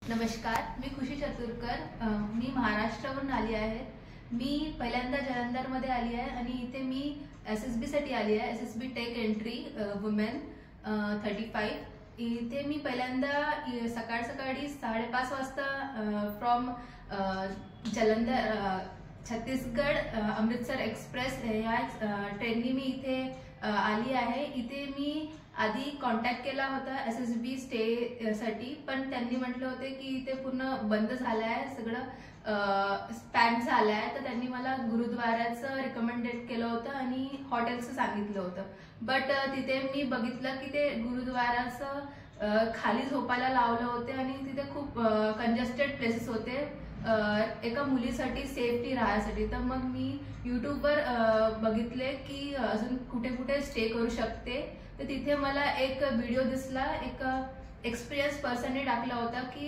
नमस्कार, मी खुशी चतुरकर. मी महाराष्ट्रावरून आली आहे. मी पहिल्यांदा जलंधरमध्ये आली आहे आणि इथे मी SSB साठी आली आहे. SSB tech entry women 35. इथे मी पहिल्यांदा सकाळी 5:30 वाजता फ्रॉम जलंधर छत्तीसगड अमृतसर एक्सप्रेस या ट्रेननी मी इथे आली आहे. इथे मी आधी कॉन्टॅक्ट केला होता SSB स्टे साठी, पण त्यांनी म्हटलं होते की इथे पूर्ण बंद झालं आहे, सगळं पॅक झालं आहे. तर त्यांनी मला गुरुद्वाराचं रिकमेंडेड केलं होतं आणि हॉटेलचं सांगितलं होतं. बट तिथे मी बघितलं की ते गुरुद्वाराचं खाली झोपायला लावलं होते आणि तिथे खूप कंजेस्टेड प्लेसेस होते एका मुलीसाठी सेफली राहण्यासाठी. तर मग मी यूट्यूबवर बघितले की अजून कुठे कुठे स्टे करू शकते. तर तिथे मला एक व्हिडिओ दिसला, एक एक्सपिरियन्स पर्सनने टाकला होता की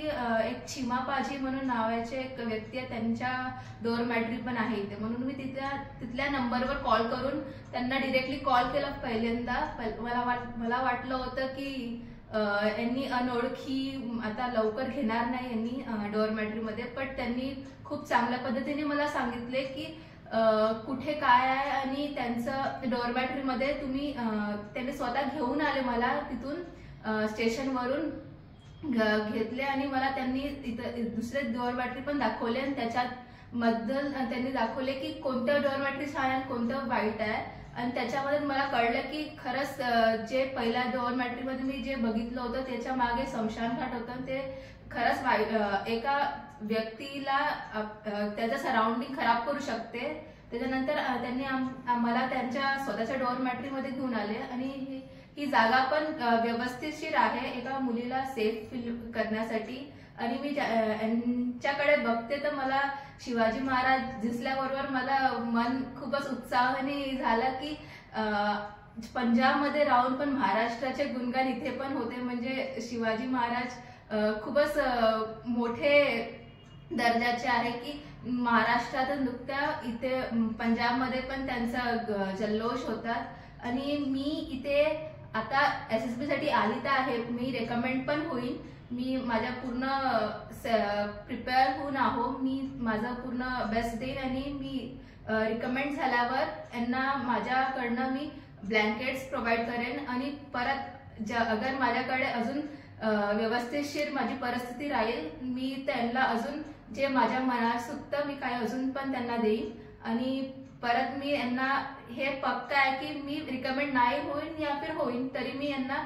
एक चिमापाजी म्हणून नावाचे एक व्यक्ती आहे, त्यांच्या डोरमॅट्री पण आहे इथे. म्हणून मी तिथल्या नंबरवर कॉल करून त्यांना डिरेक्टली कॉल केला पहिल्यांदा. मला वाटलं होतं की यांनी अनोळखी आता लवकर घेणार नाही यांनी डोरमॅट्रीमध्ये, पण त्यांनी खूप चांगल्या पद्धतीने मला सांगितले की कुठे काय आहे आणि त्यांचं डोरमॅट्रीमध्ये त्यांनी स्वतः घेऊन आले मला तिथून स्टेशनवरून घेतले आणि मला त्यांनी इथं दुसरे डोरमॅट्री पण दाखवले आणि त्याच्यात मधलं त्यांनी दाखवले की कोणतं डोरमॅट्री छान आहे कोणतं वाईट आहे. आणि त्याच्यामध्ये मला कळलं की खरंच जे पहिल्या डोरमॅट्रीमध्ये मी जे बघितलं होतं त्याच्या मागे स्मशानघाट होतं. ते खरंच एका व्यक्तीला त्याचं सराउंडिंग खराब करू शकते. त्याच्यानंतर त्यांनी आम्हाला त्यांच्या स्वतःच्या डोरमॅट्रीमध्ये घेऊन आले आणि ही जागा पण व्यवस्थितशीर आहे एका मुलीला सेफ फील करण्यासाठी. आणि मी यांच्याकडे बघते तर मला शिवाजी महाराज दिसल्याबरोबर मला मन खूपच उत्साहाने झालं की पंजाबमध्ये राहून पण महाराष्ट्राचे गुणगान इथे पण होते. म्हणजे शिवाजी महाराज खूपच मोठे दर्जाचे आहे की महाराष्ट्रात नुकत्या इथे पंजाबमध्ये पण त्यांचा जल्लोष होतात. आणि मी इथे आता SSB साठी आली तर आहे, मी रेकमेंड पण होईल. मी माझ्या पूर्ण प्रिपेअर होऊन मी माझं पूर्ण बेस्ट देईन आणि मी रिकमेंड झाल्यावर यांना माझ्याकडनं मी ब्लँकेट्स प्रोव्हाइड करेन. आणि परत अगर माझ्याकडे अजून व्यवस्थितशीर माझी परिस्थिती राहील मी त्यांना अजून जे माझ्या मनात सुचतं मी काही अजून पण त्यांना देईन. आणि परत मी यांना हे पक्का आहे की मी रिकमेंड नाही होईन या फिर होईन तरी मी यांना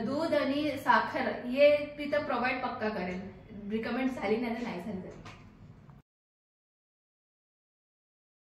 दूध आणि साखर हे मी तर प्रोव्हाइड पक्का करेन. रिकमेंड झाली नाही तर नाही झाली.